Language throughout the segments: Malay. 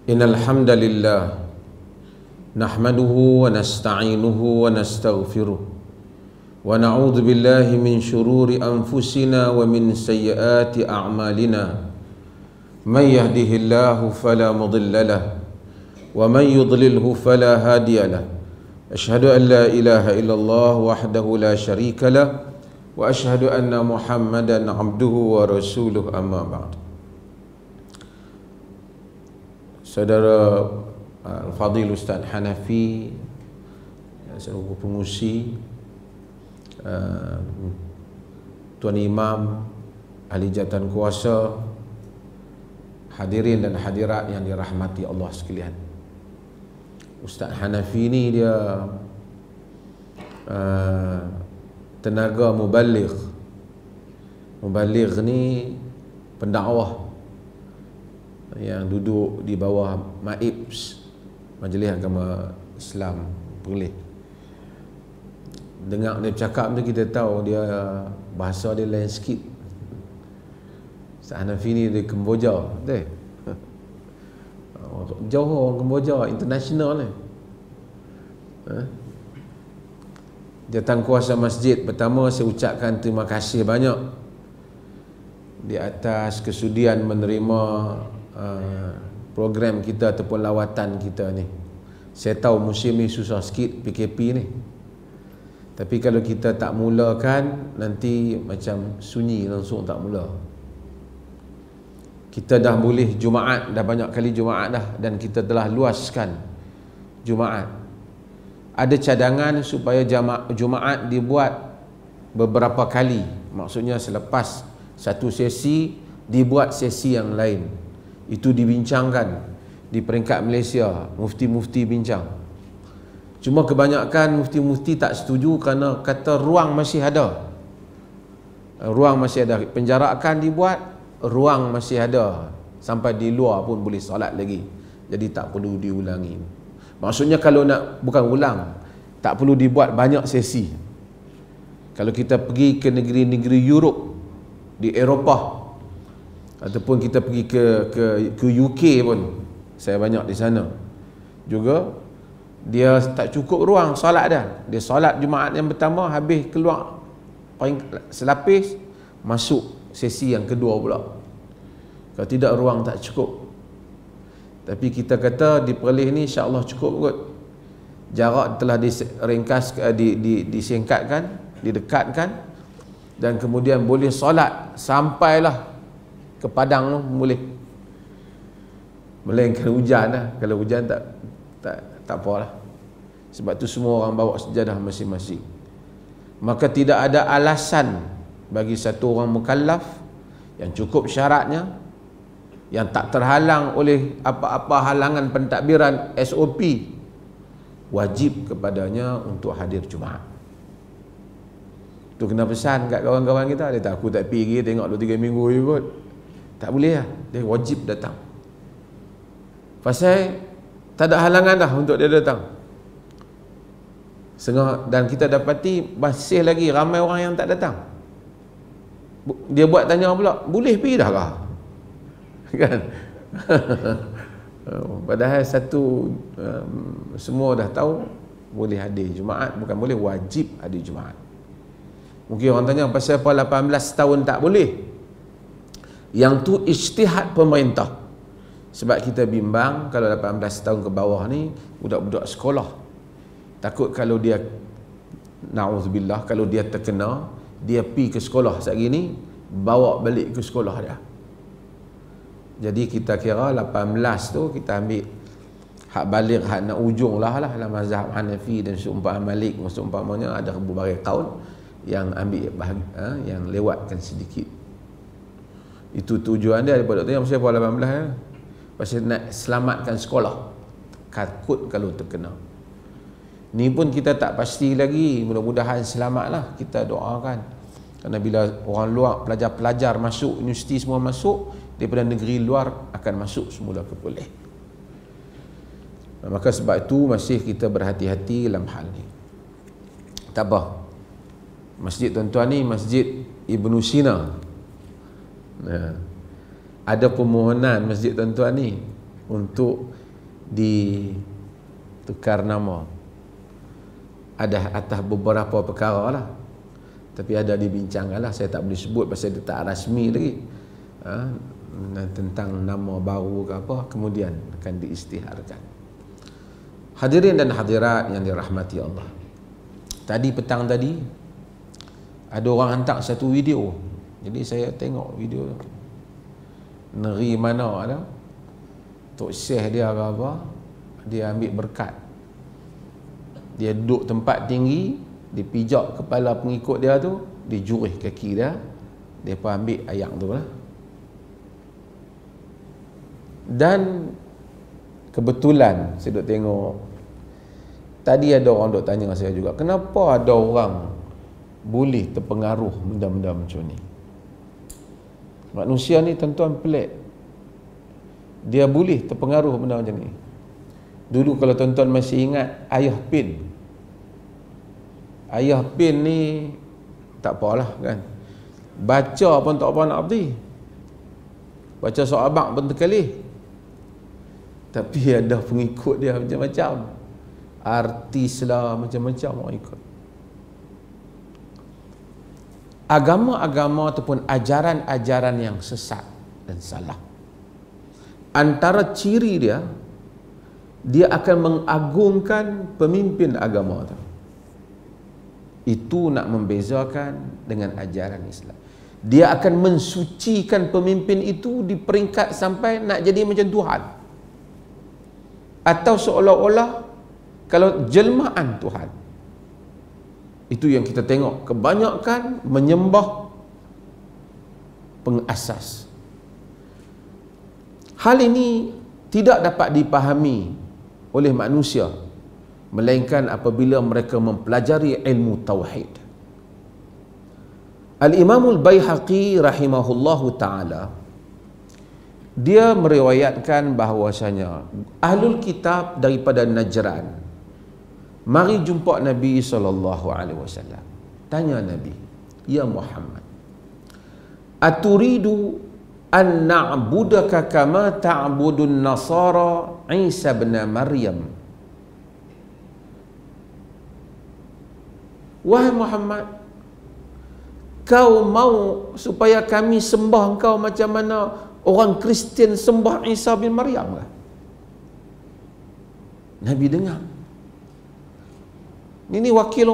Innal hamdalillah nahmaduhu wa nasta'inuhu wa nastaghfiruh wa na'udzu billahi min shururi anfusina wa min sayyiati a'malina. May yahdihillahu fala mudilla lahu wa may yudlilhu fala hadiya lahu. Asyhadu an la ilaha illallah wahdahu la syarika lahu wa asyhadu anna Muhammadan abduhu wa rasuluh, amma ba'd. Saudara Al-Fadhil Ustaz Hanafi, seluruh pengusi, Tuan Imam, ahli jawatan kuasa, hadirin dan hadirat yang dirahmati Allah sekalian. Ustaz Hanafi ni dia tenaga mubaligh. Mubaligh ni pendakwah yang duduk di bawah MAIPS, Majlis Agama Islam Perlis. Dengar dia bercakap tu kita tahu dia bahasa dia lain sikit. Ustaz Hanafi ni dari Kemboja, betul? Jauh orang Kemboja, international ni. Jawatan kuasa masjid, pertama saya ucapkan terima kasih banyak di atas kesudian menerima program kita ataupun lawatan kita ni. Saya tahu musim ni susah sikit, PKP ni, tapi kalau kita tak mulakan nanti macam sunyi, langsung tak mula. Kita dah boleh Jumaat, dah banyak kali Jumaat dah, dan kita telah luaskan Jumaat. Ada cadangan supaya Jumaat dibuat beberapa kali, maksudnya selepas satu sesi dibuat sesi yang lain. Itu dibincangkan di peringkat Malaysia, mufti-mufti bincang. Cuma kebanyakan mufti-mufti tak setuju kerana kata ruang masih ada. Ruang masih ada, penjarakan dibuat, ruang masih ada, sampai di luar pun boleh solat lagi. Jadi tak perlu diulangi. Maksudnya kalau nak, bukan ulang, tak perlu dibuat banyak sesi. Kalau kita pergi ke negeri-negeri Europe, di Eropah, ataupun kita pergi ke UK pun, saya banyak di sana juga, dia tak cukup ruang solat dah. Dia solat Jumaat yang pertama, habis keluar selapis, masuk sesi yang kedua pula. Kalau tidak, ruang tak cukup. Tapi kita kata di Perlis ni insya-Allah cukup kot. Jarak telah diringkas, disingkatkan, didekatkan, dan kemudian boleh solat sampailah ke Padang tu boleh. Melainkan hujan lah. Kalau hujan tak apalah. Sebab tu semua orang bawa sejadah masing-masing. Maka tidak ada alasan bagi satu orang mukallaf yang cukup syaratnya, yang tak terhalang oleh apa-apa halangan pentadbiran SOP, wajib kepadanya untuk hadir Jumaat. Tu kena pesan kat kawan-kawan kita. Dia tak, aku tak pergi, tengok 2-3 minggu je kot. Tak boleh lah, dia wajib datang. Pasal tak ada halangan dah untuk dia datang. Dan kita dapati masih lagi ramai orang yang tak datang. Dia buat tanya pula, boleh pergi dah kah? Kan? Padahal semua dah tahu boleh hadir Jumaat, bukan boleh, wajib hadir Jumaat. Mungkin orang tanya, pasal apa 18 tahun tak boleh? Yang tu ijtihad pemerintah. Sebab kita bimbang kalau 18 tahun ke bawah ni budak-budak sekolah, takut kalau dia, na'udzubillah, kalau dia terkena, dia pi ke sekolah sekali ni, bawa balik ke sekolah dia. Jadi kita kira 18 tu kita ambil hak balik, hak nak ujung lah dalam mazhab Hanafi dan seumpama Malik, seumpamanya ada berbagai kaul yang ambil yang lewatkan sedikit. Itu tujuan dia daripada tu yang pasal 18 ya. Pasal nak selamatkan sekolah, takut kalau terkena. Ni pun kita tak pasti lagi, mudah-mudahan selamatlah, kita doakan. Kerana bila orang luar, pelajar-pelajar masuk universiti, semua masuk daripada negeri luar, akan masuk semula ke Perlis. Maka sebab itu masih kita berhati-hati dalam hal ni. Tak apa, masjid tuan-tuan ni Masjid Ibnu Sina. Ada permohonan masjid tuan-tuan ni untuk ditukar nama. Ada atas beberapa perkara lah, tapi ada dibincangkan lah, saya tak boleh sebut pasal dia tak rasmi lagi. Tentang nama baru ke apa, kemudian akan diisytiharkan. Hadirin dan hadirat yang dirahmati Allah, tadi petang tadi ada orang hantar satu video, jadi saya tengok video negeri mana ada tok syekh dia ke apa, dia ambil berkat, dia duduk tempat tinggi, dipijak kepala pengikut dia tu, dijurih kaki dia, mereka ambil ayat tu lah. Dan kebetulan saya duk tengok tadi ada orang duk tanya saya juga, kenapa ada orang boleh terpengaruh benda-benda macam ni? Manusia ni tuan-tuan pelik, dia boleh terpengaruh benda macam ni. Dulu kalau tuan-tuan masih ingat Ayah Pin, Ayah Pin ni tak apalah kan, baca pun tak apa nak berhenti, baca surah Abang pun terkali. Tapi ada pengikut dia macam-macam, artis lah, macam-macam orang ikut. Agama-agama ataupun ajaran-ajaran yang sesat dan salah, antara ciri dia, dia akan mengagungkan pemimpin agama tu. Itu nak membezakan dengan ajaran Islam. Dia akan mensucikan pemimpin itu di peringkat sampai nak jadi macam Tuhan, atau seolah-olah kalau jelmaan Tuhan. Itu yang kita tengok, kebanyakan menyembah pengasas. Hal ini tidak dapat dipahami oleh manusia melainkan apabila mereka mempelajari ilmu tauhid. Al-Imamul Baihaqi rahimahullahu ta'ala, dia meriwayatkan bahawasanya ahlul kitab daripada Najran mari jumpa Nabi SAW. Tanya Nabi, ya Muhammad, aturidu an na'budaka kama ta'budun nasara Isa bin Maryam? Wahai Muhammad, kau mau supaya kami sembah engkau macam mana orang Kristian sembah Isa bin Maryam ke? Nabi dengar. Ini wakil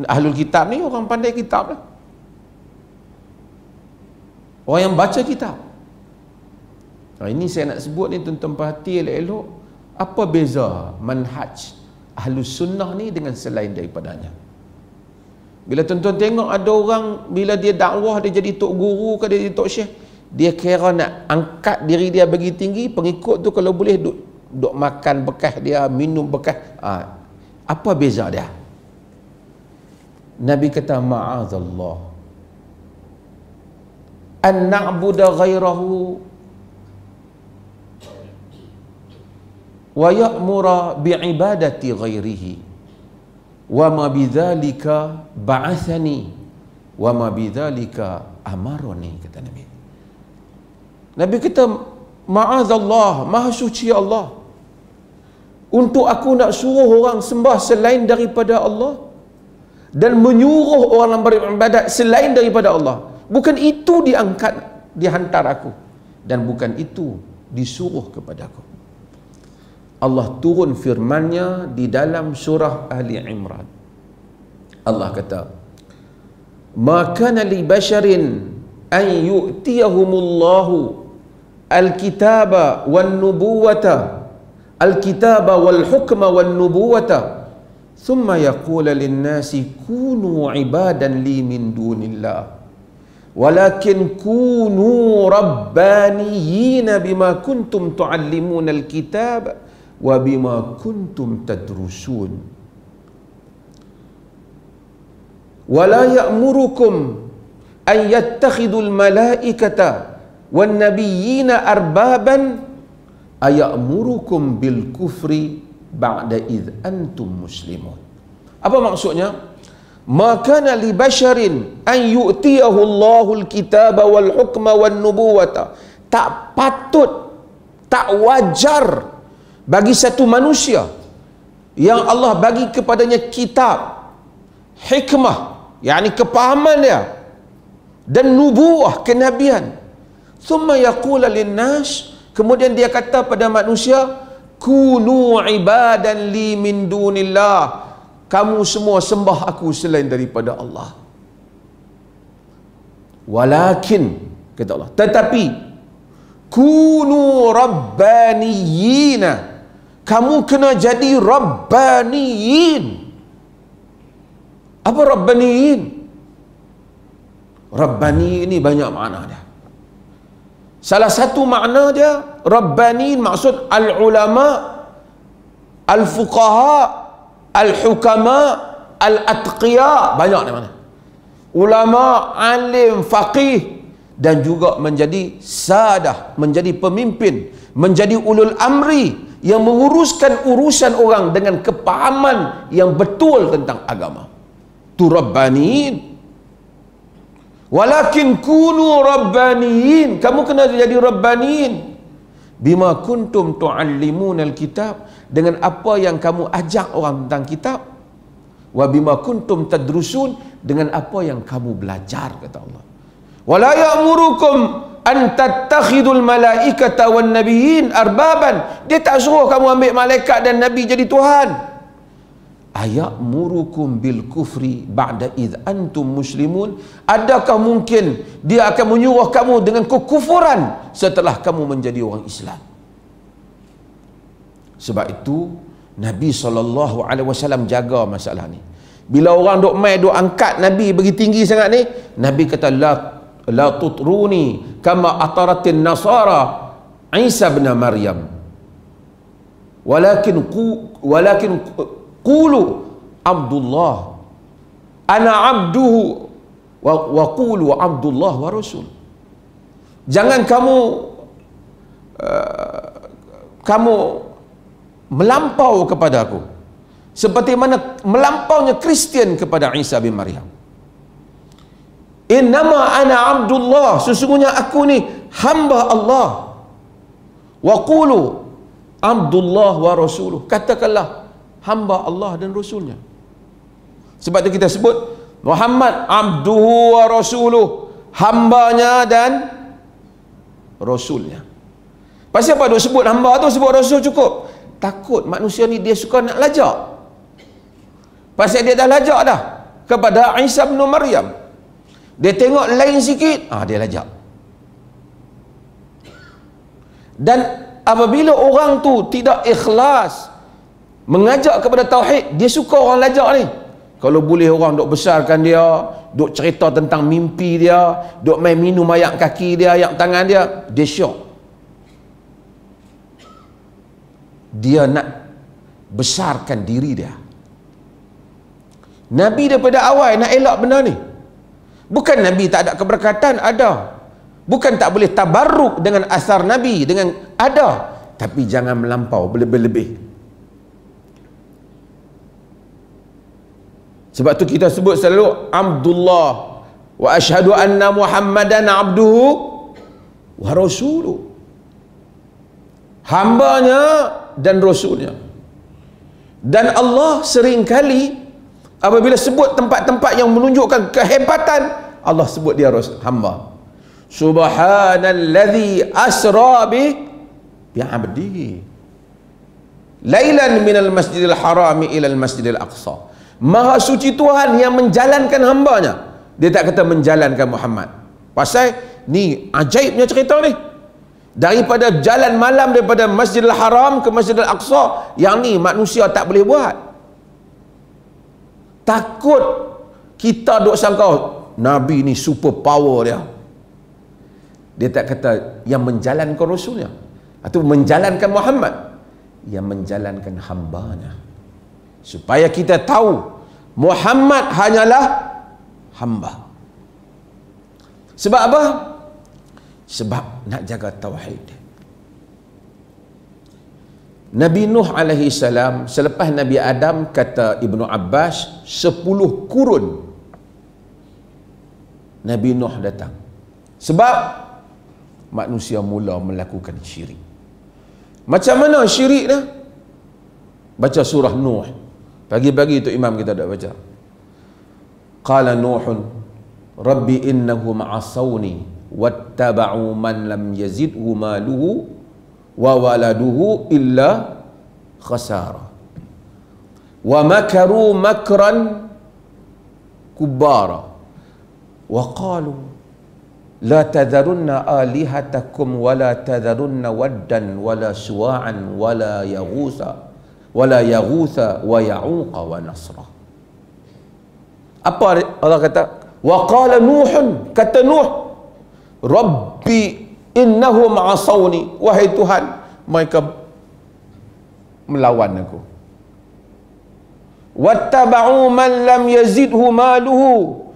ahlul kitab ni, orang pandai kitab lah, orang yang baca kitab. Ini saya nak sebut ni, tuan-tuan perhati elok-elok, apa beza manhaj ahlus sunnah ni dengan selain daripadanya. Bila tuan-tuan tengok ada orang, bila dia dakwah, dia jadi tok guru ke dia jadi tok syekh, dia kira nak angkat diri dia bagi tinggi, pengikut tu kalau boleh duk makan bekas dia, minum bekas. Apa beza dia? Nabi kata, ma'azallah an na'buda ghairahu wa ya'mura bi'ibadati ghairihi wa ma bidzalika ba'athani wa ma bidzalika amaroni, kata Nabi. Nabi kata, ma'azallah, maha suci Allah, untuk aku nak suruh orang sembah selain daripada Allah dan menyuruh orang beribadat selain daripada Allah. Bukan itu diangkat, dihantar aku, dan bukan itu disuruh kepada aku. Allah turun firman-Nya di dalam surah Ali Imran. Allah kata, ma kana li basharin an yu'tiyahumullahu al-kitaba wan nubuwata, al-kitaba wal hukma wan nubuwata thumma yaqula lin-nasi kunu ibadan li min dunillah walakin kunu rabbaniyina bima kuntum tuallimuna al-kitab wa bima kuntum tadrusun wa la ya'murukum an yattakhidul malaikata wan nabiyyina arbaban ayamurukum bil kufri ba'da id antum muslimun. Apa maksudnya? Maka li basharin an yu'tiyahu Allahul kitaba wal hukma wan nubuwata. Tak tak wajar bagi satu manusia yang Allah bagi kepadanya kitab, hikmah, yakni kepahaman dia, dan nubuah, kenabian, thumma yaqula linnas, kemudian dia kata pada manusia, kunu ibadan li min dunillah, kamu semua sembah aku selain daripada Allah. Walakin, kata Allah, tetapi kunu rabbaniyina, kamu kena jadi rabbaniyin. Apa rabbaniyin? Rabbani ini banyak makna dia. Salah satu makna dia, rabbaniyin maksud al-ulama, al-fuqaha, al-hukama, al-atqiya, banyak dia mana. Ulama, alim, faqih, dan juga menjadi sadah, menjadi pemimpin, menjadi ulul amri, yang menguruskan urusan orang dengan kepahaman yang betul tentang agama. Tu rabbaniin. Walakin kunu rabbaniin, kamu kena jadi rabbaniin bima kuntum tuallimun alkitab, dengan apa yang kamu ajak orang tentang kitab, wa bima kuntum tadrusun, dengan apa yang kamu belajar, kata Allah. Wala ya'murukum an tattakhidul malaikata wan nabiyyin arbaban, dia tak suruh kamu ambil malaikat dan nabi jadi Tuhan. Aya'murukum bil kufri ba'da idh antum muslimun, adakah mungkin dia akan menyuruh kamu dengan kekufuran setelah kamu menjadi orang Islam? Sebab itu Nabi SAW jaga masalah ni. Bila orang duk mai duk angkat Nabi bagi tinggi sangat ni, Nabi kata la tutruni kama ataratin nasara Isa bin Maryam, walakin qulu Abdullah ana abduhu wa qulu Abdullah wa rasul. Jangan kamu melampau kepada aku seperti mana melampaunya Kristian kepada Isa bin Maryam. Innama ana abdullah, sesungguhnya aku ni hamba Allah. Wa qulu Abdullah wa rasuluh, katakanlah hamba Allah dan Rasulnya. Sebab itu kita sebut Muhammad abduhu wa rasuluh, hambanya dan Rasulnya. Pasal apa duk sebut hamba tu, sebut Rasul cukup? Takut manusia ni dia suka nak lajak. Pasal dia dah lajak dah kepada Isa bin Maryam, dia tengok lain sikit, dia lajak. Dan apabila orang tu tidak ikhlas mengajak kepada tauhid, dia suka orang lajak ni. Kalau boleh orang duk besarkan dia, duk cerita tentang mimpi dia, duk main minum ayak kaki dia, ayak tangan dia, dia syok. Dia nak besarkan diri dia. Nabi daripada awal nak elak benda ni. Bukan Nabi tak ada keberkatan, ada. Bukan tak boleh tabarruk dengan asar Nabi, dengan ada. Tapi jangan melampau, berlebih-lebih. Sebab tu kita sebut selalu Abdullah wa asyhadu anna Muhammadan abduhu wa rasuluh, hambanya dan rasulnya. Dan Allah seringkali apabila sebut tempat-tempat yang menunjukkan kehebatan, Allah sebut dia hamba. Subhanalladzi asra bi abdihi lailan minal masjidil harami ilal masjidil aqsa. Maha suci Tuhan yang menjalankan hambanya. Dia tak kata menjalankan Muhammad. Pasal ni ajaibnya cerita ni. Daripada jalan malam daripada Masjidil Haram ke Masjidil Aqsa, yang ni manusia tak boleh buat. Takut kita duk sangka Nabi ni super power dia. Dia tak kata yang menjalankan Rasulnya atau menjalankan Muhammad, yang menjalankan hambanya. Supaya kita tahu Muhammad hanyalah hamba. Sebab apa? Sebab nak jaga tauhid. Nabi Nuh alaihi salam selepas Nabi Adam, kata Ibnu Abbas, 10 kurun Nabi Nuh datang. Sebab manusia mula melakukan syirik. Macam mana syirik dah? Baca surah Nuh. Pagi-pagi itu imam kita dah baca. Qala Nuhun Rabbi innahum asawni wattaba'u man lam yazidhu maluhu wa waladuhu illa khasara wa makaru makran kubara wa qalu la tadharunna alihatakum wa la tadharunna waddan wa la suwa'an wa la yaghutha wa ya'uqa wa nasra. Apa Allah kata? Wa qala Nuhun, kata Nuh, Rabbi innahum asawni, wahai Tuhan, mereka melawan aku. Wattaba'u man lam yazidhu maluhu,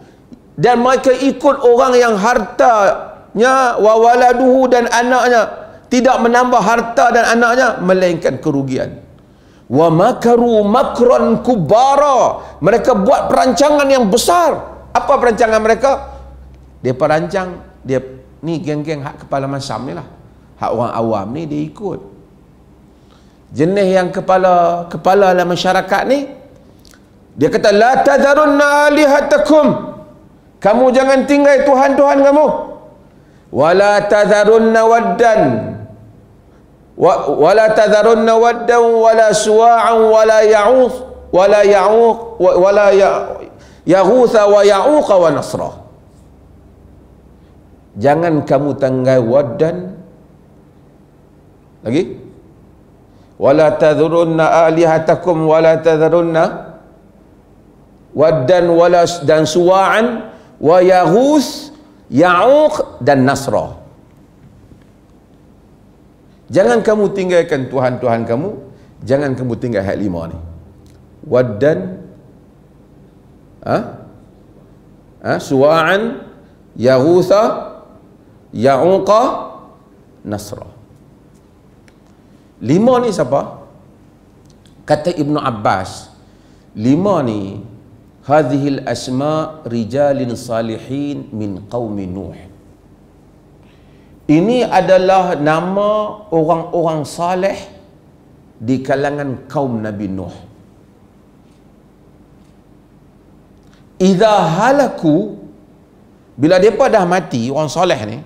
dan mereka ikut orang yang hartanya wa waladuhu, dan anaknya tidak menambah harta dan anaknya melainkan kerugian. Wa makaru makran kubara, mereka buat perancangan yang besar. Apa perancangan mereka? Dia perancang, dia ni geng-geng hak kepala masam ni lah, hak orang awam ni dia ikut. Jenis yang kepala dalam masyarakat ni, dia kata la tadharunna alihatakum, kamu jangan tinggal Tuhan-Tuhan kamu, wala tadharunna waddan wala tadharunna waddan wala suwa'an wala ya'uq wala ya'uq wala yaghutha wa ya'uqa wa nasra. Jangan kamu tanggai waddan lagi, wala tadharunna alihatakum wala tadharunna waddan wala dan suwa'an wa yaghuth ya'uq dan nasra. Jangan kamu tinggalkan Tuhan-Tuhan kamu, jangan kamu tinggal hak lima ni, waddan suwa'an yaghutha ya'uqa nasra. Lima ni siapa? Kata Ibnu Abbas, lima ni hadhil asma rijalin salihin min qaumi Nuh. Ini adalah nama orang-orang saleh di kalangan kaum Nabi Nuh. Idza halaku, bila mereka dah mati, orang soleh ni,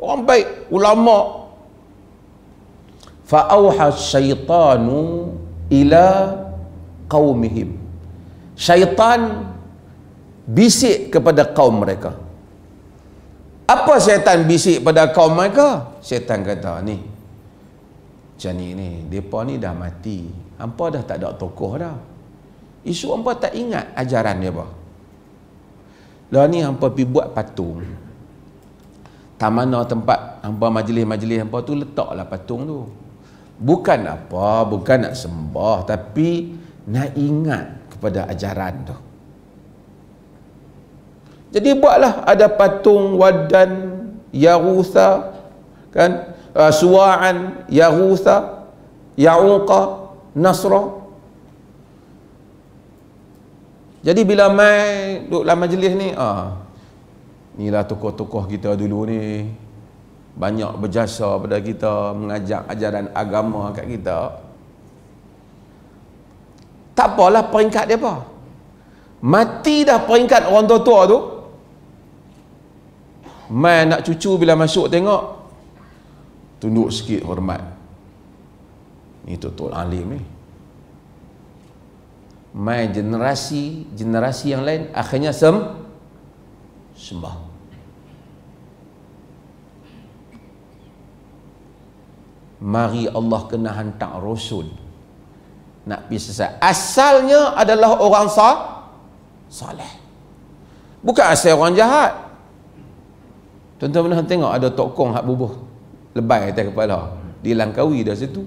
orang baik, ulama, fa auha syaitanu ila qaumihim, syaitan bisik kepada kaum mereka. Apa syaitan bisik pada kaum mereka? Syaitan kata, ni macam ni, mereka ni dah mati, hampa dah tak ada tokoh dah, isu hampa tak ingat ajaran mereka. Lah ni hampa pergi buat patung. Tak mana tempat hampa majlis-majlis hampa tu, letaklah patung tu. Bukan apa, bukan nak sembah, tapi nak ingat kepada ajaran tu. Jadi buatlah ada patung waddan yaghutha, kan, suwa'an yaghutha ya'uqa nasra. Jadi bila mai duduk dalam majlis ni, inilah tokoh-tokoh kita dulu ni, banyak berjasa pada kita, mengajak ajaran agama kat kita. Tak apalah peringkat dia apa, mati dah peringkat orang tua-tua tu. Mai nak cucu bila masuk tengok, tunduk sikit hormat. Ni Tok Alim ni. Mai generasi yang lain akhirnya sembah. Mari Allah kena hantar Rasul nak pergi sesat. Asalnya adalah orang saleh, bukan asal orang jahat. Tuan-tuan pernah tengok ada tokong hak bubuh lebay atas kepala, dilangkaui dah situ.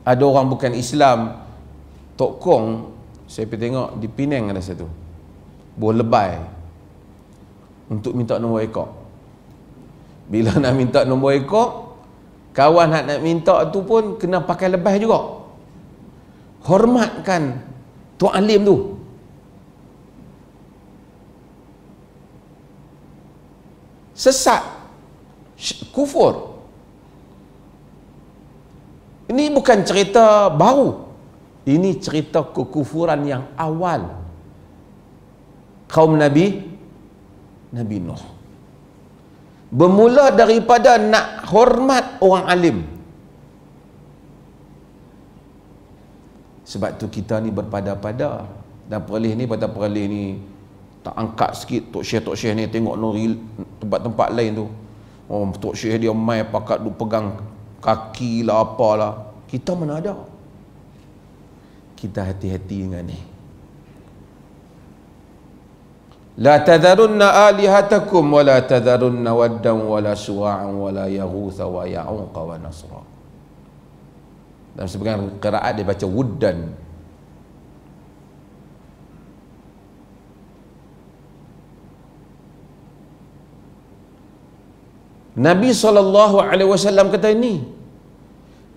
Ada orang bukan Islam, tokong, saya pergi tengok di Penang ada satu, buah lebay untuk minta nombor ekor. Bila nak minta nombor ekor, kawan nak minta tu pun kena pakai lebay juga. Hormatkan Tok Alim tu. Sesat. kufur. Ini bukan cerita baru. Ini cerita kekufuran yang awal. Kaum Nabi Nuh. Bermula daripada nak hormat orang alim. Sebab tu kita ni berpada-pada. Dan perlis ni, pada perlis ni tak angkat sikit. Tok Syekh ni tengok nuri tempat-tempat lain tu. Oh, Tok Syekh dia mai pakat du pegang kaki lah apalah. Kita mana ada. Kita hati-hati dengan ni. La tadharunna alihatakum wa la tadharunna waddan wa la suwa'an wa la yaghutha wa ya'uqa wa nasra. Dalam sebagian qiraat dia baca wuddan. Nabi SAW kata ini.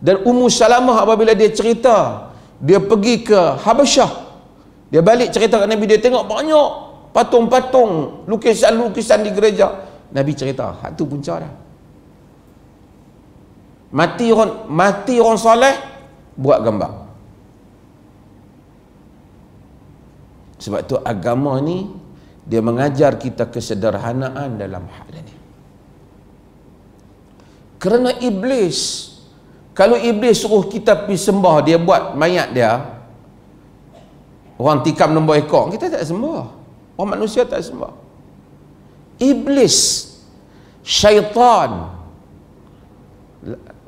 Dan Ummu Salamah apabila dia cerita, dia pergi ke Habasyah, dia balik cerita kat Nabi, dia tengok banyak patung-patung, lukisan-lukisan di gereja. Nabi cerita, hak tu punca dah. Mati orang soleh, buat gambar. Sebab tu agama ni dia mengajar kita kesederhanaan dalam hal ini. Kerana iblis, kalau iblis suruh kita pergi sembah, dia buat mayat dia, orang tikam nombor ekor, kita tak sembah. Orang manusia tak sembah. Iblis, syaitan,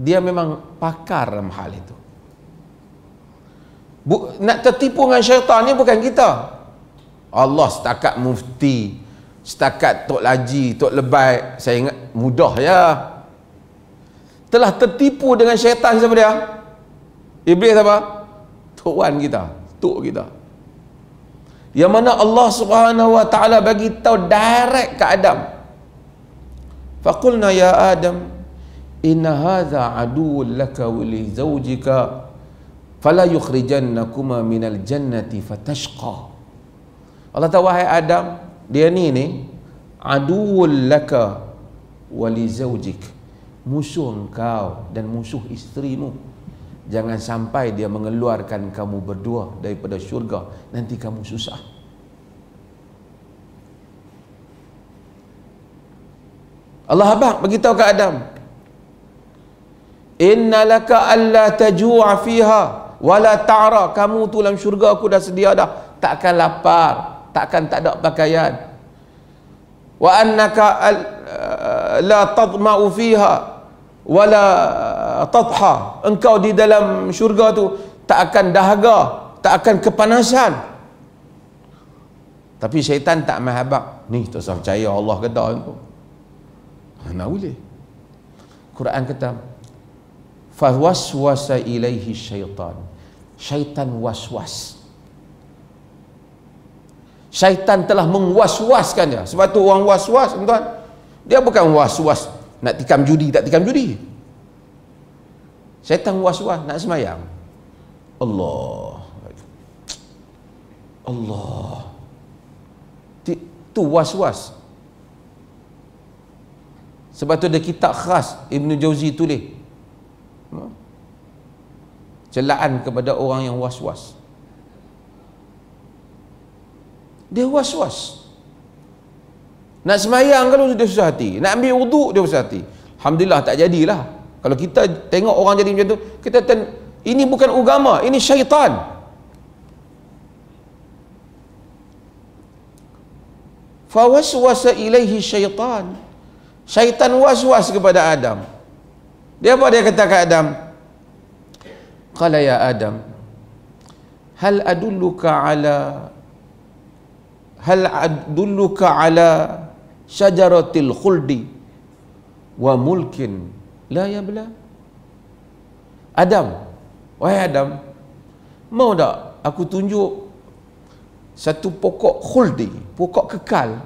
dia memang pakar dalam hal itu. Nak tertipu dengan syaitan ni bukan kita. Allah setakat mufti, setakat Tok Laji, Tok Lebai, saya ingat mudah ya. Telah tertipu dengan syaitan. Siapa dia? Iblis apa? Tuan kita, tok kita. Yang mana Allah Subhanahu wa taala bagi tahu direct ke Adam. Faqulna ya Adam, inna hadha aduwwun laka wa li zawjika fala yukhrijannakuma minal jannati fatashqa. Allah tahu, wahai Adam, dia ni aduwwun laka wa li zawjika, musuh engkau dan musuh isterimu. Jangan sampai dia mengeluarkan kamu berdua daripada syurga, nanti kamu susah. Allah abang beritahu ke Adam, inna laka alla tajua fiha wala ta'ra. Kamu tu dalam syurga aku dah sedia dah, takkan lapar, takkan tak ada pakaian. Wa annaka la tadma'u fiha wala tadha. Engkau di dalam syurga tu tak akan dahaga, tak akan kepanasan. Tapi syaitan tak mahabak. Ni tak usah percaya Allah kata tu. Nak boleh. Quran kata fawaswasa ilaihi syaitan. Syaitan waswas. Syaitan telah mengwas-waskan dia. Sebab tu orang was-was, tuan, dia bukan was-was nak tikam judi, tak tikam judi. Syaitan was-was nak semayang. Allah. Tu was-was. Sebab tu ada kitab khas Ibn Jauzi tulis, celaan kepada orang yang was-was. Dia was-was. Nak semayang kalau dia susah hati, nak ambil wuduk dia susah hati. Alhamdulillah tak jadilah. Kalau kita tengok orang jadi macam tu, kita ini bukan agama, ini syaitan. Fawaswasa ilaihi syaitan. Syaitan was-was kepada Adam. Dia apa dia kata ke Adam? Qala ya Adam, hal adulluka ala syajaratil khuldi wa mulkin la yabla. Adam, wahai Adam, mau tak aku tunjuk satu pokok khuldi, pokok kekal,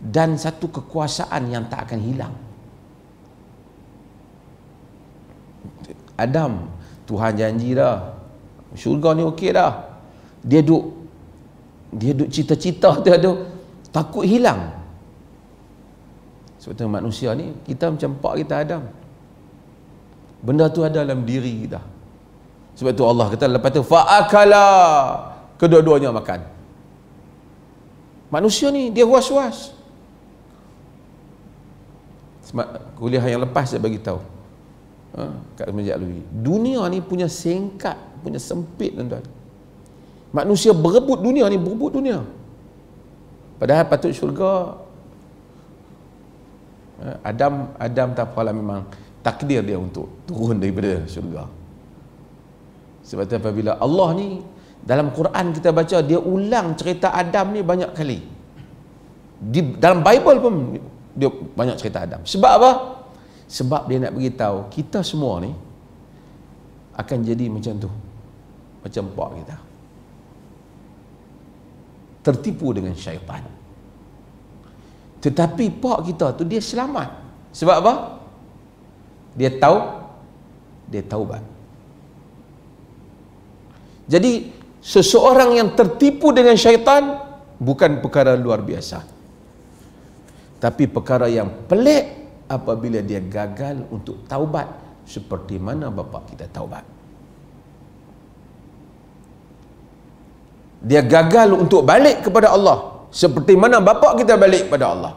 dan satu kekuasaan yang tak akan hilang. Adam, Tuhan janji dah, syurga ni okey dah. Dia duk cita-cita dia tu takut hilang. Sebab tu manusia ni, kita macam pak kita Adam. Benda tu ada dalam diri kita. Sebab tu Allah kata lepas tu fa'akala, kedua-duanya makan. Manusia ni dia was-was. Kuliah yang lepas saya bagi tahu. Kat Majak Lui. Dunia ni punya singkat, punya sempit, tuan-tuan. Manusia berebut dunia ni, berebut dunia. Padahal patut syurga. Adam tak apalah, memang takdir dia untuk turun daripada syurga. Sebab tu apabila Allah ni dalam Quran kita baca, dia ulang cerita Adam ni banyak kali. Dalam Bible pun dia banyak cerita Adam. Sebab apa? Sebab dia nak beritahu kita semua ni akan jadi macam tu, macam pak kita, tertipu dengan syaitan. Tetapi pak kita tu dia selamat. Sebab apa? Dia taubat. Jadi seseorang yang tertipu dengan syaitan bukan perkara luar biasa, tapi perkara yang pelik apabila dia gagal untuk taubat, seperti mana bapa kita taubat. Dia gagal untuk balik kepada Allah, seperti mana bapa kita balik kepada Allah.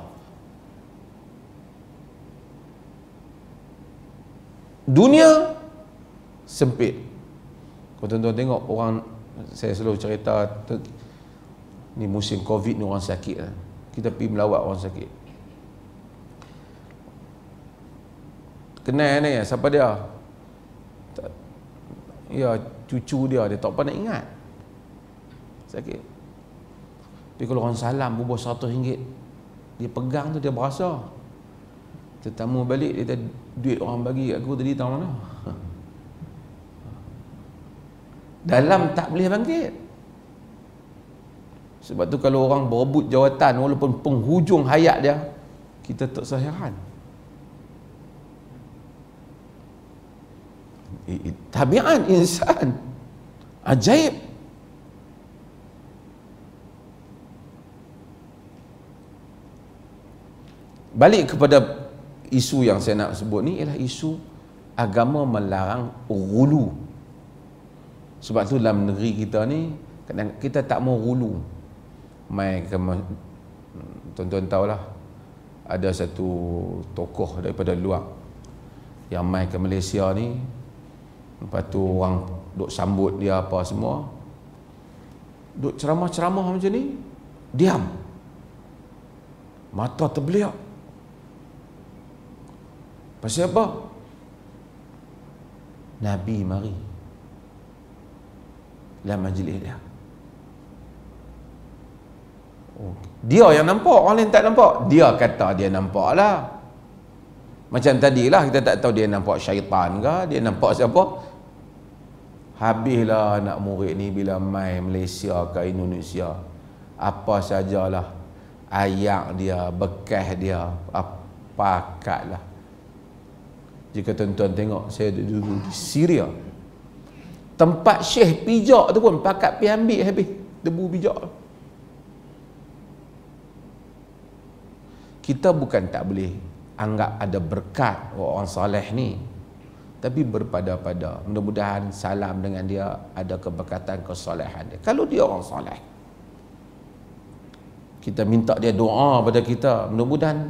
Dunia sempit. Kau tuan-tuan tengok orang, saya selalu cerita ni musim Covid ni orang sakit lah. Kita pergi melawat orang sakit. Kenal ni, siapa dia? Ya, cucu dia tak apa nak ingat. Sakit. Tapi kalau orang salam bubuh RM100, dia pegang tu dia berasa. Tetamu balik, dia kata, duit orang bagi aku tadi tahu mana? Dalam tak boleh bangkit. Sebab tu kalau orang berebut jawatan walaupun penghujung hayat dia, kita tak seheran. Tabiat insan ajaib. Balik kepada isu yang saya nak sebut ni, ialah isu agama melarang ghulu. Sebab tu dalam negeri kita ni kita tak mau ghulu. Mai ke, tuan-tuan tahulah, ada satu tokoh daripada luar yang mai ke Malaysia ni, lepas tu orang duk sambut dia apa semua, duk ceramah-ceramah macam ni, diam, mata terbeliak. Pasal apa? Nabi mari dalam majlis dia. Dia yang nampak, orang lain tak nampak. Dia kata dia nampak lah. Macam tadilah kita tak tahu dia nampak syaitan ke, dia nampak siapa. Habislah anak murid ni bila mai Malaysia ke Indonesia, apa sajalah ayak dia, bekas dia, pakatlah. Jika tuan-tuan tengok, saya dulu di Syria, tempat syekh pijak tu pun pakat pergi ambil habis debu pijak. Kita bukan tak boleh anggap ada berkat orang soleh ni, tapi berpada-pada, mudah-mudahan salam dengan dia ada keberkatan, kesolehan dia. Kalau dia orang soleh, kita minta dia doa pada kita, mudah-mudahan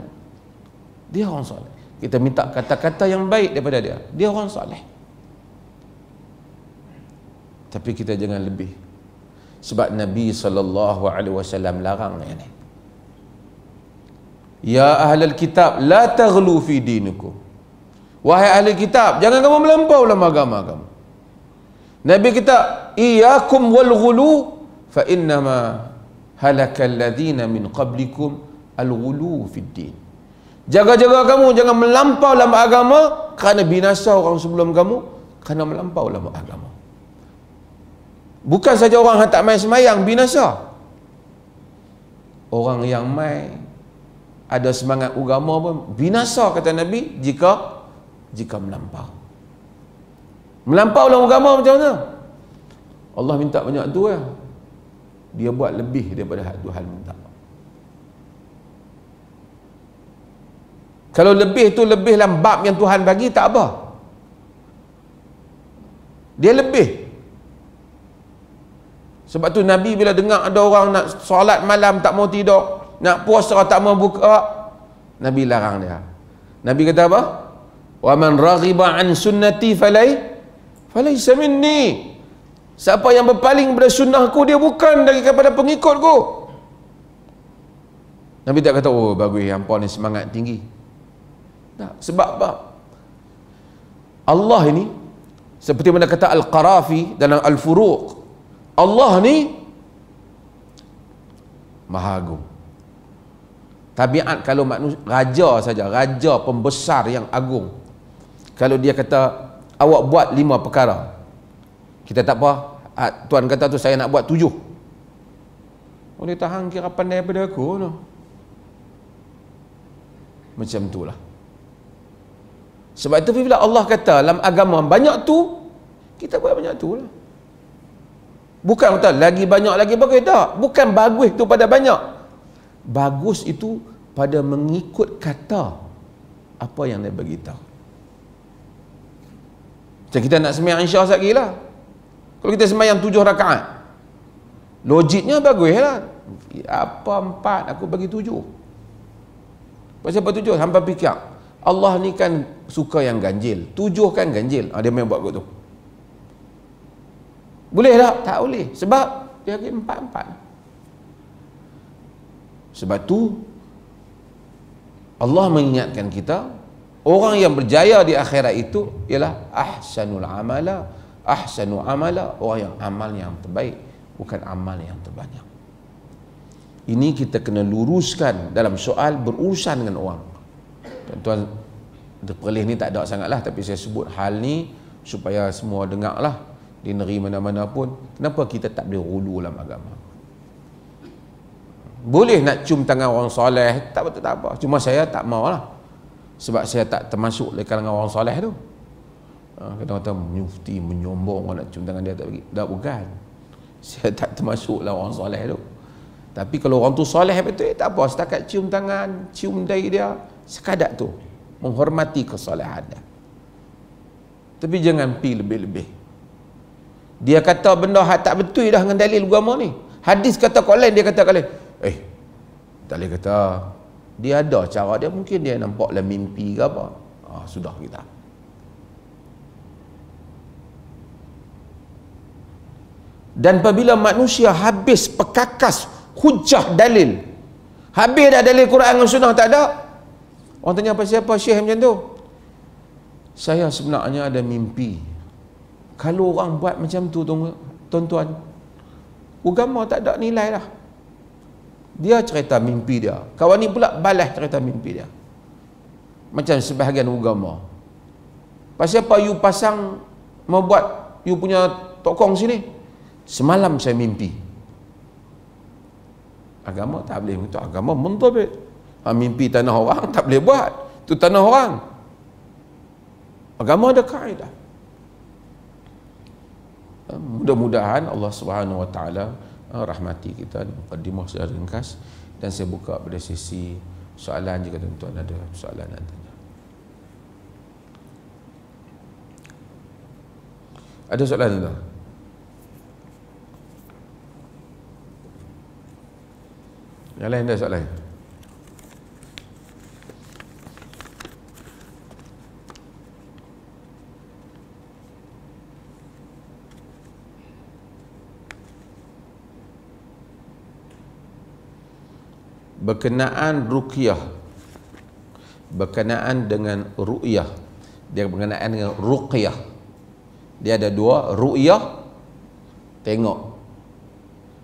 dia orang soleh. Kita minta kata-kata yang baik daripada dia orang soleh. Tapi kita jangan lebih. Sebab Nabi SAW larang ni. Ya ahlal kitab, la taghlu fi dinikum. Wahai ahli kitab, jangan kamu melampau dalam agama kamu. Nabi kita, iyyakum wal ghulu fa innama halakal ladzina min qablikum al ghulu fid din. Jaga-jaga kamu jangan melampau dalam agama, kerana binasa orang sebelum kamu kerana melampau dalam agama. Bukan saja orang yang tak mai semayang binasa. Orang yang mai ada semangat agama pun binasa, kata Nabi, jika melampau. Melampau dalam agama macam mana? Allah minta banyak tu ya. Dia buat lebih daripada hak Tuhan minta. Kalau lebih tu lebih dalam bab yang Tuhan bagi, tak apa. Dia lebih. Sebab tu Nabi bila dengar ada orang nak solat malam tak mau tidur, nak puasa tak mau buka, Nabi larang dia. Nabi kata apa? Wa man raghiba an sunnati falaysa minni. Siapa yang berpaling daripada sunnahku, dia bukan daripada pengikutku. Nabi tak kata, oh bagus, hangpa ni semangat tinggi. Tak, sebab apa? Allah ini seperti mana kata Al-Qarafi dalam Al-Furuq, Allah ni Maha Agung. Tabiat kalau manusia, raja saja, raja pembesar yang agung, kalau dia kata awak buat 5 perkara, kita tak apa, Tuan kata tu saya nak buat 7, boleh tahan, kira pandai daripada aku no. Macam itulah. Sebab itu bila Allah kata dalam agama banyak tu, kita buat banyak tu lah. Bukan kata lagi banyak lagi bagus, tak. Bukan bagus tu pada banyak. Bagus itu pada mengikut kata apa yang dia beritahu. Macam kita nak sembahyang Isya sekali lah. Kalau kita sembahyang 7 rakaat, logiknya bagus lah. Apa 4, aku bagi 7. Pasal apa 7? Hampa fikir, Allah ni kan suka yang ganjil. 7 kan ganjil. Dia main buat kot tu. Boleh tak? Tak boleh. Sebab dia bagi 4-4. Sebab tu Allah mengingatkan kita, orang yang berjaya di akhirat itu ialah ahsanul amala, ahsanu amala, orang yang amal yang terbaik, bukan amal yang terbanyak. Ini kita kena luruskan dalam soal berurusan dengan orang. Tuan-tuan perlis ni tak ada sangatlah, tapi saya sebut hal ni supaya semua dengar lah. Di negeri mana-mana pun, kenapa kita tak boleh hulu dalam agama? Boleh nak cium tangan orang soleh, tak betul, tak apa. Cuma saya tak mau lah, sebab saya tak termasuk dari kalangan orang soleh tu. Kadang-kadang mufti menyombong orang nak cium tangan dia, tak bagi. Tak, bukan, saya tak termasuk lah orang soleh tu. Tapi kalau orang tu soleh betul, tak apa, setakat cium tangan, cium dahi dia, sekadar tu, menghormati kesolehan dia. Tapi jangan pi lebih-lebih. Dia kata benda tak betul dah dengan dalil agama ni. Hadis kata kau lain, dia kata kau lain. Tak boleh kata. Dia ada cara dia, mungkin dia nampak dalam mimpi ke apa. Sudah kita. Dan apabila manusia habis pekakas hujah dalil, habis dah dalil Quran dan Sunnah tak ada, orang tanya apa siapa syekh macam tu, saya sebenarnya ada mimpi. Kalau orang buat macam tu, tuan-tuan, agama tak ada nilai lah. Dia cerita mimpi dia, kawan ni pula balas cerita mimpi dia. Macam sebahagian agama, pasal apa you pasang mau buat you punya tokong sini, semalam saya mimpi. Agama tak boleh begitu. Agama mentabik. Mimpi tanah orang tak boleh buat, itu tanah orang. Agama ada kaedah. Mudah-mudahan Allah Subhanahu Wa Taala rahmati kita. Mukadimah secara ringkas, dan saya buka pada sesi soalan jika tuan-tuan ada soalan nak tanya. Ada soalan tak? Yang lain ada soalan? Berkenaan ruqyah, berkenaan dengan ru'yah, dia berkenaan dengan ruqyah. Dia ada dua, ru'yah tengok,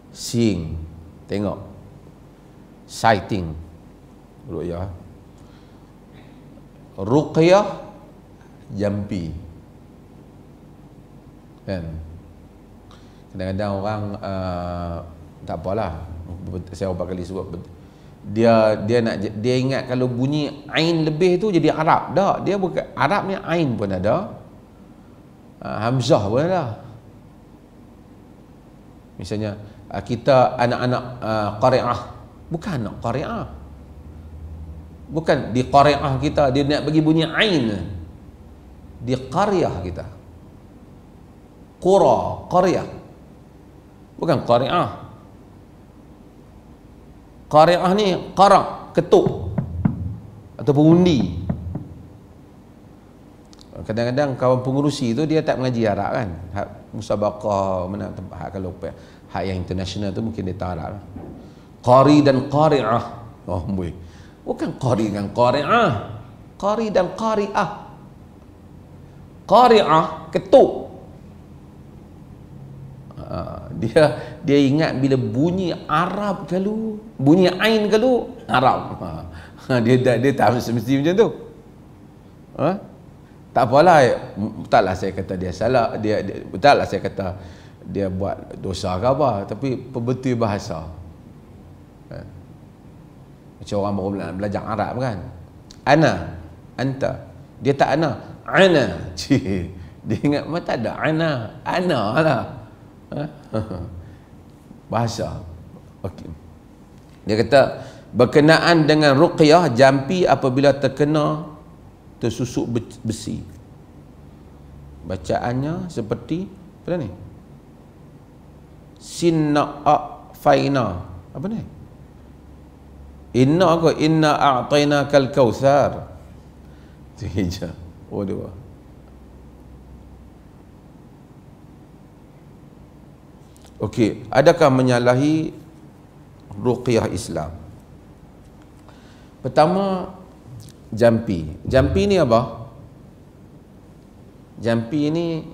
seeing tengok, sighting, ru'yah. Ruqyah jampi, kan? Kadang-kadang orang tak apalah, saya berapa kali sebut, dia ingat kalau bunyi ain lebih tu jadi Arab. Tak, dia bukan Arab ni, ain pun ada, hamzah pun ada. Misalnya kita anak-anak qari'ah, bukan anak qari'ah, Bukan di qari'ah kita dia nak bagi bunyi ain. Di qaryah kita. Qura, qaryah. Bukan qari'ah. Qari'ah ni qara', ketuk ataupun undi. Kadang-kadang kawan pengurusi tu dia tak mengaji Arab kan. Hak musabaqah mana tempat hak kalau hak yang international tu mungkin dia tak Arab. Qari dan qari'ah. Oh boy. Bukan qari dan qari'ah. Qari dan qari'ah. Qari'ah ketuk. Dia ingat bila bunyi Arab kalau bunyi ain kalau Arab. Dia tak mesti macam tu. Tak apalah, taklah saya kata dia salah, dia taklah saya kata dia buat dosa ke apa, tapi perbetul bahasa. Macam orang baru belajar Arab kan. Ana, anta. Dia tak ana. Cik. Dia ingat mata ada ana lah. Bahasa. Okey. Dia kata berkenaan dengan ruqyah, jampi apabila tersusuk besi. Bacaannya seperti apa ni? Sinna'a faina. Apa ni? Inna a'tainakal kautsar. Tiga. Oh dua. Okey, adakah menyalahi ruqyah Islam? Pertama, jampi. Jampi ni apa? Jampi ni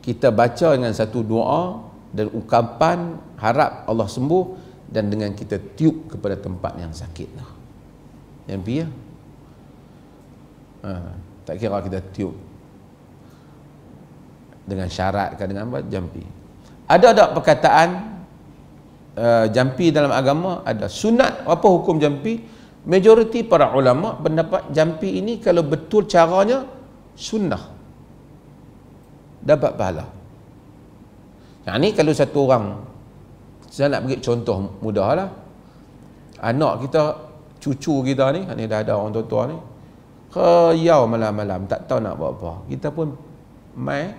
kita baca dengan satu doa dan ungkapan harap Allah sembuh dan dengan kita tiup kepada tempat yang sakit lah. Jampi ya? Tak kira kita tiup dengan syarat ke dengan apa, jampi. Ada tak perkataan jampi dalam agama? Ada. Sunat apa hukum jampi? Majoriti para ulama pendapat jampi ini kalau betul caranya sunnah, dapat pahala. Yang ni kalau satu orang, saya nak bagi contoh mudah lah, anak kita, cucu kita ni dah ada orang tua-tua ni khayau malam-malam tak tahu nak buat apa, kita pun mai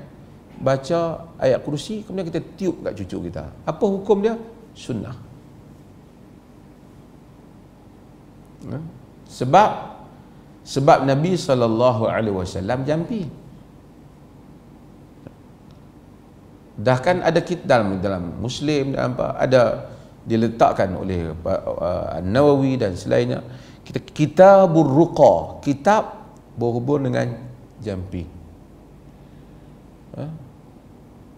baca ayat kursi, kemudian kita tiup kat cucu kita. Apa hukum dia? Sunnah. Sebab Nabi SAW jampi. Dah kan ada dalam Muslim dalam apa, ada diletakkan oleh An-Nawawi dan selainnya, kitabur ruqa, kitab berhubung dengan jampi.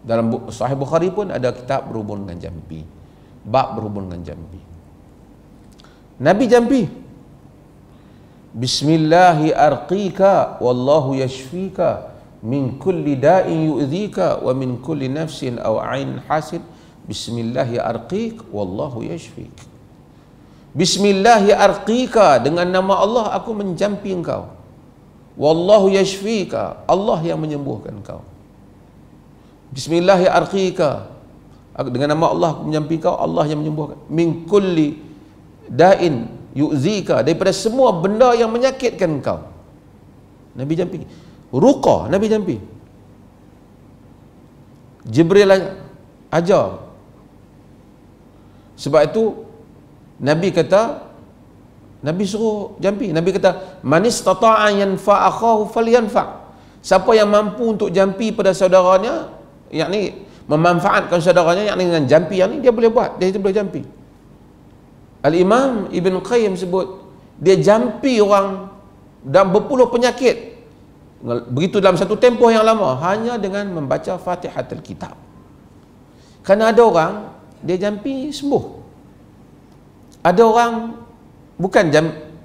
Dalam Sahih Bukhari pun ada kitab berhubung dengan jampi, bab berhubung dengan jampi. Nabi jampi. Bismillahi arqika wallahu yashfika min kulli da'in yu'dhika wa min kulli nafsin aw 'ain hasid. Bismillahi arqik wallahu yashfik. Bismillahi arqika, dengan nama Allah aku menjampi engkau. Wallahu yashfika, Allah yang menyembuhkan engkau. Bismillahi arqika, dengan nama Allah aku menjampi engkau, Allah yang menyembuhkan. Min kulli da'in yu'zika, daripada semua benda yang menyakitkan engkau. Nabi jampi. Ruqa, Nabi jampi. Jibril ajar. Sebab itu Nabi kata, Nabi suruh jampi. Nabi kata, man istata'a yanfa akhahu falyanfa. Siapa yang mampu untuk jampi pada saudaranya, yakni memanfaatkan saudaranya, yakni dengan jampi yang ni, dia boleh buat, dia boleh jampi. Al-Imam Ibn Qayyim sebut, dia jampi orang dan berpuluh penyakit begitu dalam satu tempoh yang lama hanya dengan membaca Fatihatul Kitab. Kerana ada orang dia jampi sembuh, ada orang bukan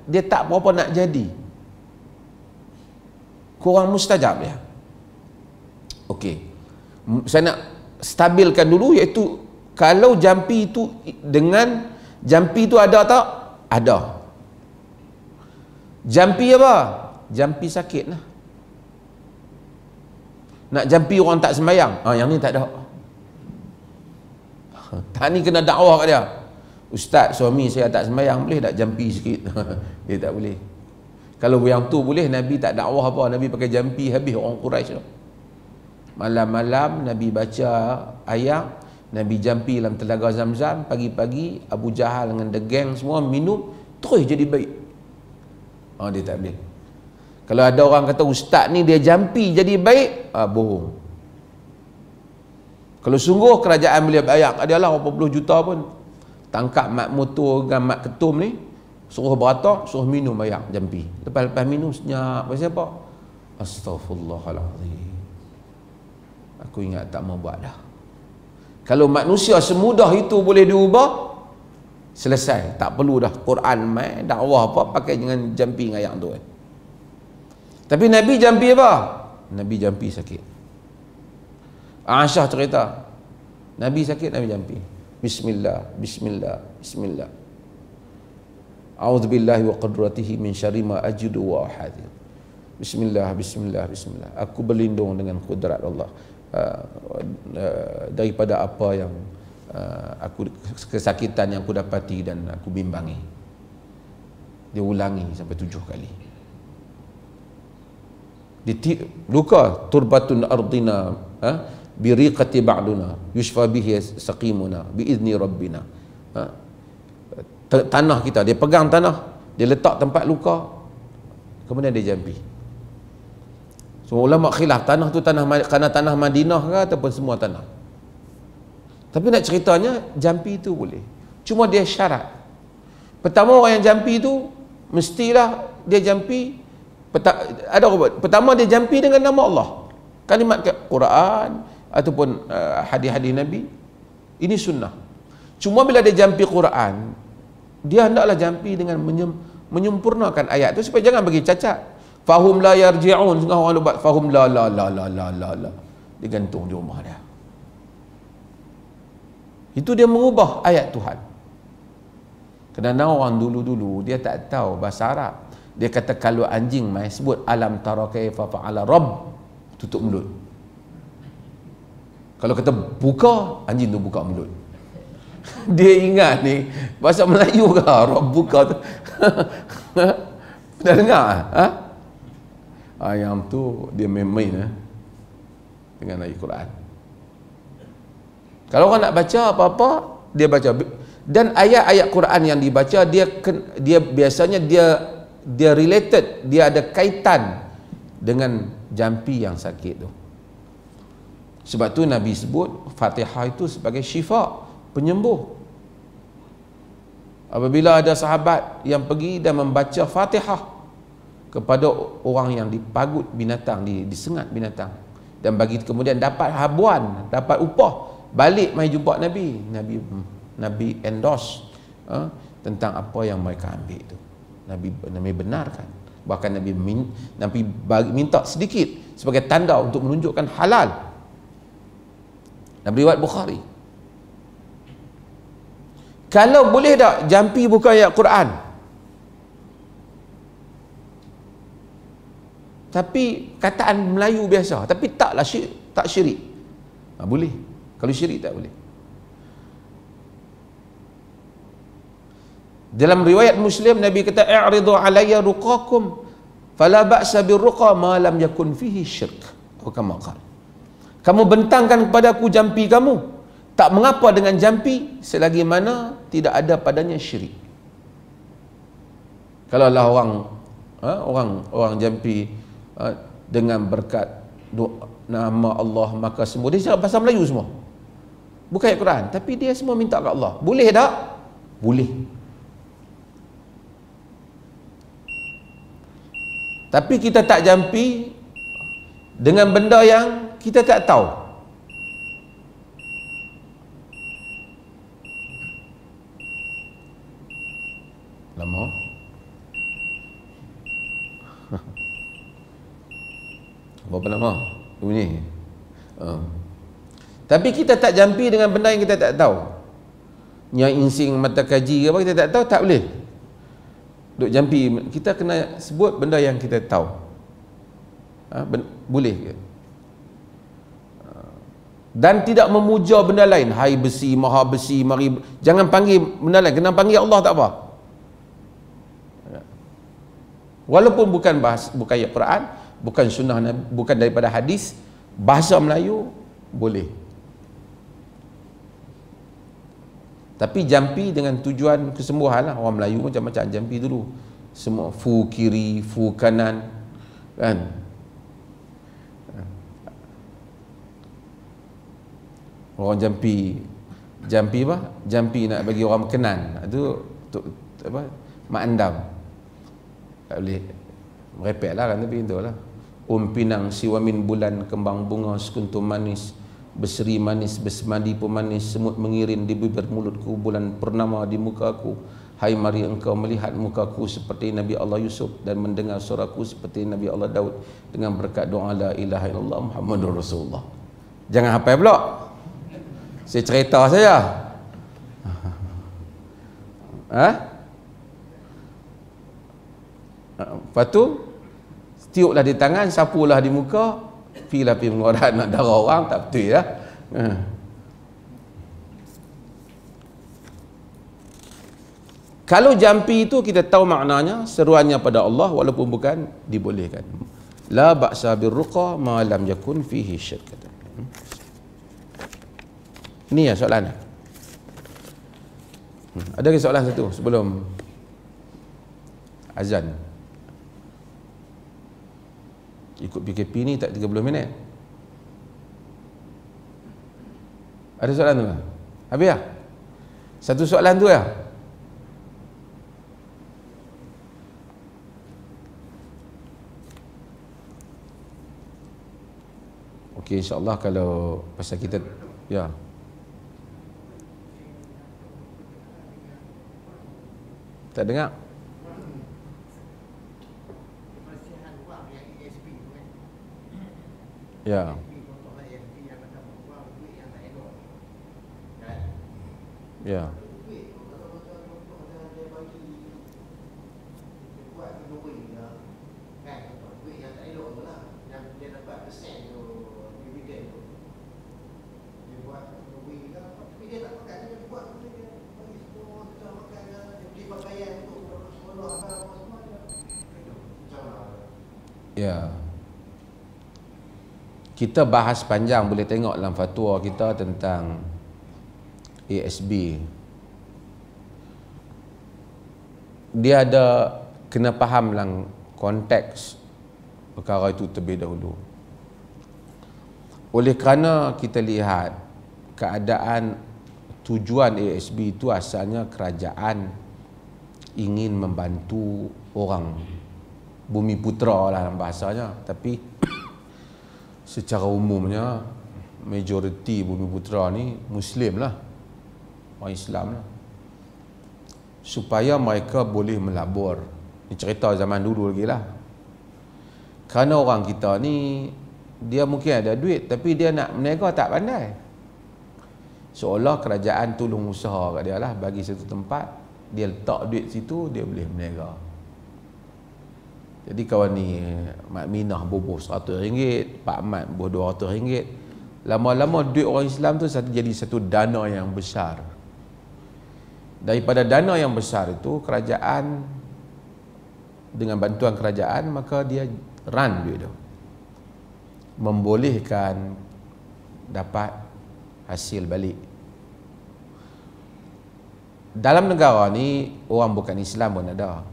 dia tak berapa nak jadi, kurang mustajab dia. Okey, saya nak stabilkan dulu, iaitu kalau jampi itu dengan jampi itu ada tak? Ada. Jampi apa? Jampi sakit lah. Nak jampi orang tak sembahyang, yang ni tak ada. Tak, ni kena dakwah kat dia. Ustaz, suami saya tak sembahyang, boleh tak jampi sikit? Dia tak boleh. Kalau yang tu boleh, Nabi tak dakwah apa, Nabi pakai jampi habis orang Quraisy tu. Malam-malam Nabi baca ayat, Nabi jampi dalam telaga Zamzam, pagi-pagi Abu Jahal dengan the gang semua minum, terus jadi baik. Dia tak boleh. Kalau ada orang kata ustaz ni dia jampi jadi baik, bohong. Kalau sungguh kerajaan boleh bayar, adalah berapa puluh juta pun, tangkap mat motor dengan mat ketum ni, suruh beratak, suruh minum air jampi. Lepas minum senyap. Pasal apa? Astaghfirullahalazim. Aku ingat tak mau buat dah. Kalau manusia semudah itu boleh diubah, selesai. Tak perlu dah Quran mai, dakwah apa, pakai dengan jampi dengan air tu. Tapi Nabi jampi apa? Nabi jampi sakit. Aisyah cerita, Nabi sakit, Nabi jampi. Bismillah, bismillah, bismillah. A'udzubillahi wa qudratihi min syarri ma ajidu wa ahadir. Bismillah, bismillah, bismillah. Aku berlindung dengan kudrat Allah daripada apa yang kesakitan yang aku dapati dan aku bimbangi. Dia ulangi sampai 7 kali. Luka turbatun ardina biriqati ba'duna yushfa bihi saqimuna biizni rabbina. Tanah kita, dia pegang tanah, dia letak tempat luka, kemudian dia jampi. Semua ulama khilaf tanah tu kerana tanah Madinah ke ataupun semua tanah. Tapi nak ceritanya jampi itu boleh, cuma dia syarat. Pertama, orang yang jampi tu mestilah dia jampi pertama dia jampi dengan nama Allah, kalimat Quran ataupun hadis-hadis Nabi. Ini sunnah. Cuma bila dia jampi Quran, dia hendaklah jampi dengan menyempurnakan ayat tu supaya jangan bagi cacat. Fahum la yarji'un, setengah orang buat fahum la digantung di rumah dia. Itu dia mengubah ayat Tuhan. Kerana orang dulu-dulu dia tak tahu bahasa Arab. Dia kata kalau anjing mai sebut alam tara kaifa fa'ala rabb, tutup mulut. Kalau kata buka, anjing tu buka mulut. Dia ingat ni bahasa Melayu ke rabb buka tu. Dah dengar? Ayam tu dia main-main dengan ayat Quran. Kalau orang nak baca apa-apa, dia baca. Dan ayat-ayat Quran yang dibaca, dia biasanya dia related, dia ada kaitan dengan jampi yang sakit tu. Sebab tu Nabi sebut Fatihah itu sebagai syifa, penyembuh. Apabila ada sahabat yang pergi dan membaca Fatihah kepada orang yang dipagut binatang, disengat binatang, dan bagi kemudian dapat habuan, dapat upah, balik mai jumpa Nabi endorse tentang apa yang mereka ambil itu. Nabi benarkan, bahkan Nabi minta sedikit sebagai tanda untuk menunjukkan halal. Dalam riwayat Bukhari. Kalau boleh tak jampi bukan ayat Quran, tapi kataan Melayu biasa, tapi taklah tak syirik, boleh. Kalau syirik tak boleh. Dalam riwayat Muslim, Nabi kata i'ridu alayya ruqakum fala ba'sa birruqa ma lam yakun fihi syirk. Kamu bentangkan kepada aku jampi kamu, tak mengapa dengan jampi selagi mana tidak ada padanya syirik. Kalau lah orang jampi dengan berkat nama Allah, maka semua dia cakap bahasa Melayu semua, bukan ayat Quran, tapi dia semua minta kat Allah. Boleh tak? Boleh. Tapi kita tak jampi dengan benda yang kita tak tahu. Lama. Berapa lama bunyi? Tapi kita tak jampi dengan benda yang kita tak tahu. Yang insing mata kaji ke apa kita tak tahu, tak boleh duk jampi. Kita kena sebut benda yang kita tahu. Boleh ke? dan tidak memuja benda lain. Hai besi, maha besi, mari, jangan panggil benda lain, kena panggil Allah, tak apa. Walaupun bukan ayat Quran, bukan sunnah Nabi, bukan daripada hadis, bahasa Melayu boleh. Tapi jampi dengan tujuan kesembuhan lah. Orang Melayu macam-macam jampi dulu. Semua fu kiri, fu kanan, kan? Orang jampi apa? Jampi nak bagi orang kenan. Itu apa? Mak andam. Tak boleh merepek lah kan, tapi itu lah. Pinang siwamin bulan, kembang bunga sekuntum manis, berseri manis, bersemadi pemanis, semut mengirin di bibir mulutku, bulan purnama di mukaku. Hai mari engkau melihat mukaku seperti Nabi Allah Yusuf dan mendengar suaraku seperti Nabi Allah Daud dengan berkat doa la ilaha illallah Muhammadur Rasulullah. Jangan hafal pula. Saya cerita saja. Lepas tu tiuplah di tangan, sapulah di muka, pilah pergi mengeluarkan nak darah orang, tak betul ya. Kalau jampi itu kita tahu maknanya, seruannya pada Allah walaupun bukan dibolehkan. La ba'sa birruqa ma lam yakun fihi syirk. Ini ya soalan. Ada lagi soalan satu sebelum azan. Ikut PKP ni tak 30 minit. Ada soalan tu? Habis ya? Satu soalan tu ya? Okey, insyaAllah kalau pasal kita ya. Tak dengar? Ya. Ya. Ya. Kita bahas panjang, boleh tengok dalam fatwa kita tentang ASB. Dia ada kena faham dalam konteks perkara itu terlebih dahulu. Oleh kerana kita lihat keadaan tujuan ASB itu asalnya kerajaan ingin membantu orang bumi putera lah dalam bahasanya, tapi secara umumnya majoriti bumi putera ni Muslim lah, orang Islam lah, supaya mereka boleh melabur. Ini cerita zaman dulu lagi lah. Kerana orang kita ni dia mungkin ada duit tapi dia nak meniaga tak pandai, seolah kerajaan tolong usaha kat dia lah, bagi satu tempat, dia letak duit situ, dia boleh meniaga. Jadi kawan ni Mak Minah boboh RM100, Pak Mat boboh RM200. Lama-lama duit orang Islam tu jadi satu dana yang besar. Daripada dana yang besar itu, kerajaan dengan bantuan kerajaan, maka dia run duit tu, membolehkan dapat hasil balik. Dalam negara ni orang bukan Islam pun ada.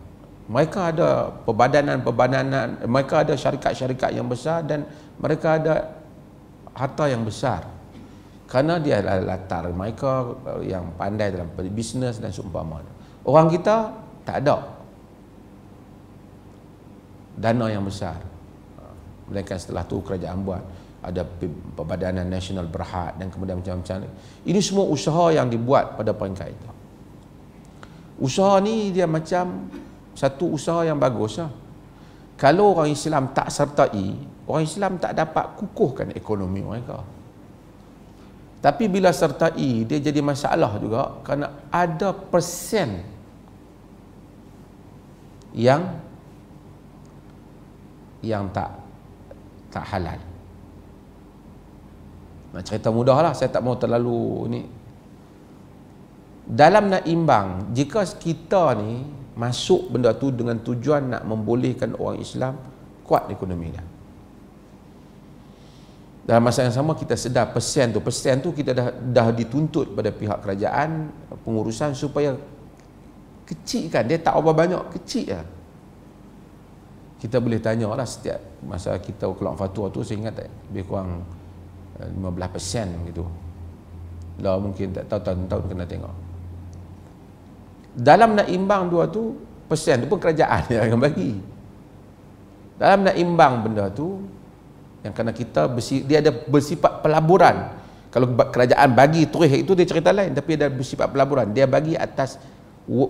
Mereka ada perbadanan, mereka ada syarikat-syarikat yang besar dan mereka ada harta yang besar. Kerana dia adalah latar mereka yang pandai dalam bisnes dan seumpama. Orang kita tak ada dana yang besar. Melainkan setelah tu kerajaan buat ada Perbadanan Nasional Berhad dan kemudian macam-macam. Ini semua usaha yang dibuat pada peringkat itu. Usaha ni dia macam satu usaha yang bagus lah. Kalau orang Islam tak sertai, orang Islam tak dapat kukuhkan ekonomi mereka. Tapi bila sertai, dia jadi masalah juga kerana ada persen yang tak halal. Nak cerita mudah lah, saya tak mau terlalu ni. Dalam nak imbang, jika kita ni masuk benda tu dengan tujuan nak membolehkan orang Islam kuat ekonomi dia. Dalam masa yang sama kita sedar persen tu kita dah dituntut pada pihak kerajaan pengurusan supaya kecilkan, dia tak apa banyak, kecil lah. Kita boleh tanya lah setiap masa kita keluar fatwa tu, saya ingat tak, lebih kurang 15% gitu. Dah mungkin tak tahu, tahun-tahun kena tengok. Dalam nak imbang dua tu, persen tu pun kerajaan yang akan bagi. Dalam nak imbang benda tu, yang kena kita dia ada bersifat pelaburan. Kalau kerajaan bagi terus itu dia cerita lain, tapi ada bersifat pelaburan. Dia bagi atas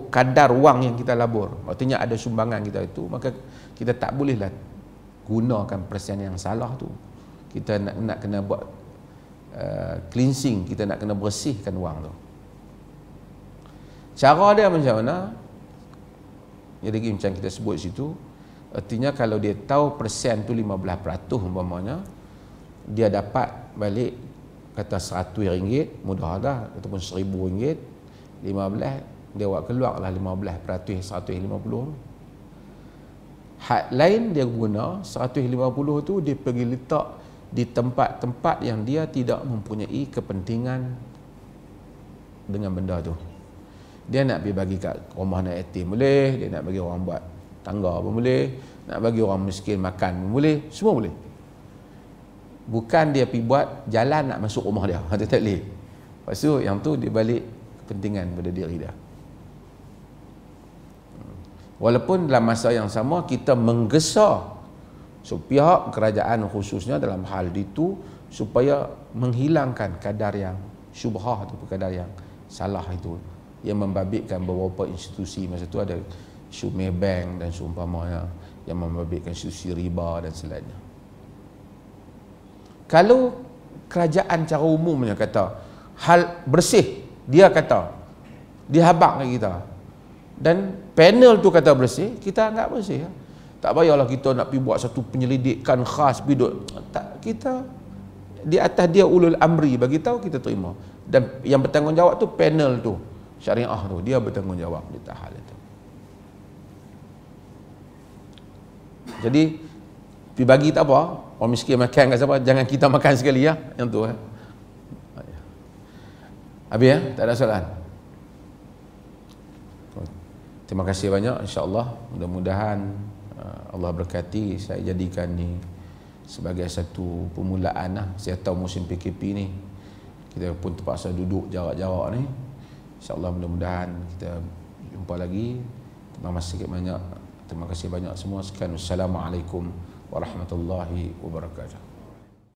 kadar wang yang kita labur. Maksudnya ada sumbangan kita itu, maka kita tak bolehlah gunakan persen yang salah tu. Kita nak kena buat cleansing, kita nak kena bersihkan wang tu. Cara dia macam mana? Jadi macam kita sebut situ, artinya kalau dia tahu persen tu 15% umpamanya, dia dapat balik kata RM100, mudah dah, ataupun RM1000, 15, dia buat keluar lah 15%, 150. Had lain dia guna 150 tu dia pergi letak di tempat-tempat yang dia tidak mempunyai kepentingan dengan benda tu. Dia nak pergi bagi kat rumah anak yatim boleh, dia nak bagi orang buat tangga pun boleh, nak bagi orang miskin makan pun boleh, semua boleh. Bukan dia pergi buat jalan nak masuk rumah dia, dia tak boleh. Lepas tu yang tu dia balik kepentingan pada diri dia. Walaupun dalam masa yang sama kita menggesa pihak kerajaan khususnya dalam hal itu supaya menghilangkan kadar yang syubhah atau kadar yang salah itu, yang membabitkan beberapa institusi. Masa tu ada isu Maybank dan seumpamanya yang membabitkan institusi riba dan selainnya. Kalau kerajaan cara umumnya kata hal bersih, dia kata dia habaq kat kita, dan panel tu kata bersih, kita anggap bersih. Tak payahlah kita nak pergi buat satu penyelidikan khas biduk. Tak, kita di atas dia ulul amri bagi tahu, kita terima. Dan yang bertanggungjawab tu panel tu, syariah tu, dia bertanggungjawab di hal itu. Jadi pergi bagi tak apa, orang miskin makan kat siapa, jangan kita makan sekali ya, yang tu. Habis ya, tak ada soalan. Terima kasih banyak, insya-Allah. Mudah-mudahan Allah berkati saya jadikan ni sebagai satu permulaan lah. Saya tahu musim PKP ni kita pun terpaksa duduk jarak-jarak ni. InsyaAllah mudah-mudahan kita jumpa lagi. Terima kasih banyak semua. Sekian. Assalamualaikum warahmatullahi wabarakatuh.